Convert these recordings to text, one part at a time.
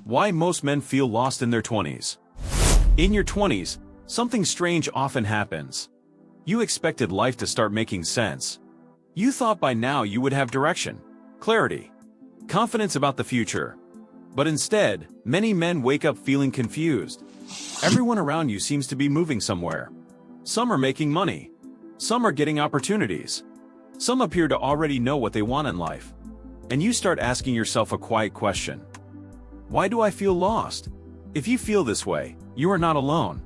Why most men feel lost in their 20s. In your 20s, something strange often happens. You expected life to start making sense. You thought by now you would have direction, clarity, confidence about the future. But instead, many men wake up feeling confused. Everyone around you seems to be moving somewhere. Some are making money. Some are getting opportunities. Some appear to already know what they want in life. And you start asking yourself a quiet question. Why do I feel lost? If you feel this way, you are not alone.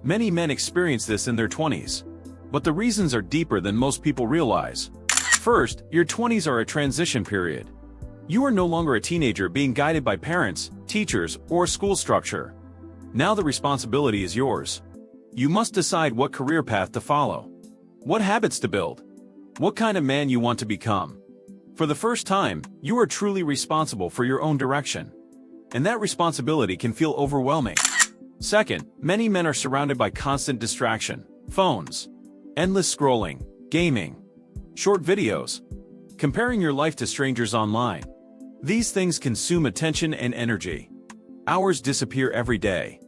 Many men experience this in their 20s. But the reasons are deeper than most people realize. First, your 20s are a transition period. You are no longer a teenager being guided by parents, teachers, or school structure. Now the responsibility is yours. You must decide what career path to follow, what habits to build, what kind of man you want to become. For the first time, you are truly responsible for your own direction. And that responsibility can feel overwhelming. Second, many men are surrounded by constant distraction, phones, endless scrolling, gaming, short videos, comparing your life to strangers online. These things consume attention and energy. Hours disappear every day.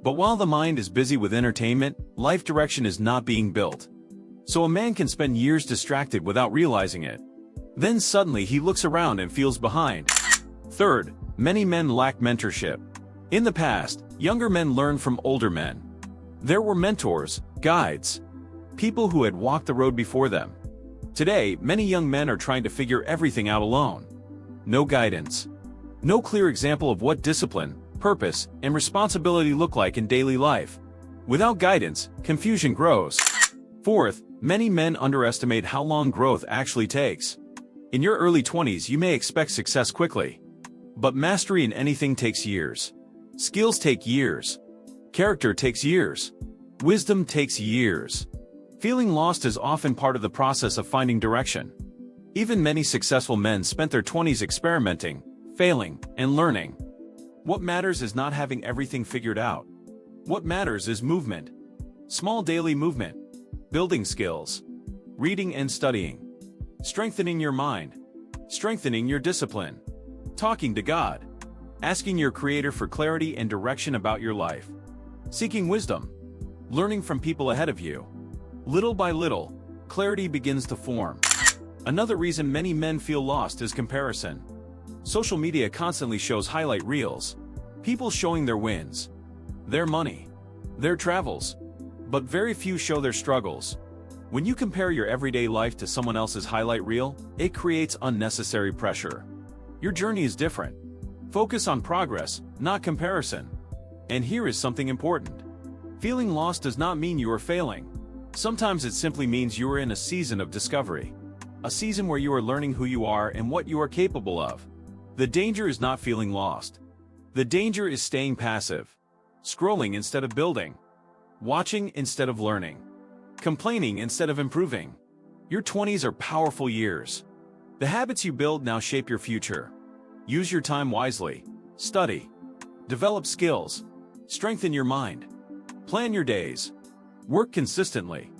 But while the mind is busy with entertainment, life direction is not being built. So a man can spend years distracted without realizing it. Then suddenly he looks around and feels behind. Third, many men lack mentorship. In the past, younger men learned from older men. There were mentors, guides, people who had walked the road before them. Today, many young men are trying to figure everything out alone. No guidance. No clear example of what discipline, purpose, and responsibility look like in daily life. Without guidance, confusion grows. Fourth, many men underestimate how long growth actually takes. In your early 20s, you may expect success quickly. But mastery in anything takes years. Skills take years. Character takes years. Wisdom takes years. Feeling lost is often part of the process of finding direction. Even many successful men spent their 20s experimenting, failing, and learning. What matters is not having everything figured out. What matters is movement. Small daily movement. Building skills. Reading and studying. Strengthening your mind. Strengthening your discipline. Talking to God. Asking your Creator for clarity and direction about your life. Seeking wisdom. Learning from people ahead of you. Little by little, clarity begins to form. Another reason many men feel lost is comparison. Social media constantly shows highlight reels. People showing their wins, their money, their travels. But very few show their struggles. When you compare your everyday life to someone else's highlight reel, it creates unnecessary pressure. Your journey is different. Focus on progress, not comparison. And here is something important. Feeling lost does not mean you are failing. Sometimes it simply means you are in a season of discovery. A season where you are learning who you are and what you are capable of. The danger is not feeling lost. The danger is staying passive. Scrolling instead of building. Watching instead of learning. Complaining instead of improving. Your 20s are powerful years. The habits you build now shape your future. Use your time wisely. Study. Develop skills. Strengthen your mind. Plan your days. Work consistently.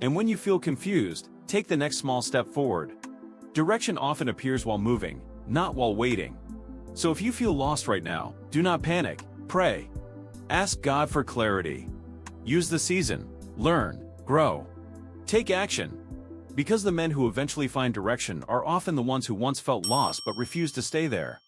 And when you feel confused, take the next small step forward. Direction often appears while moving, not while waiting. So if you feel lost right now, do not panic. Pray. Ask God for clarity. Use the season. Learn. Grow. Take action. Because the men who eventually find direction are often the ones who once felt lost but refused to stay there.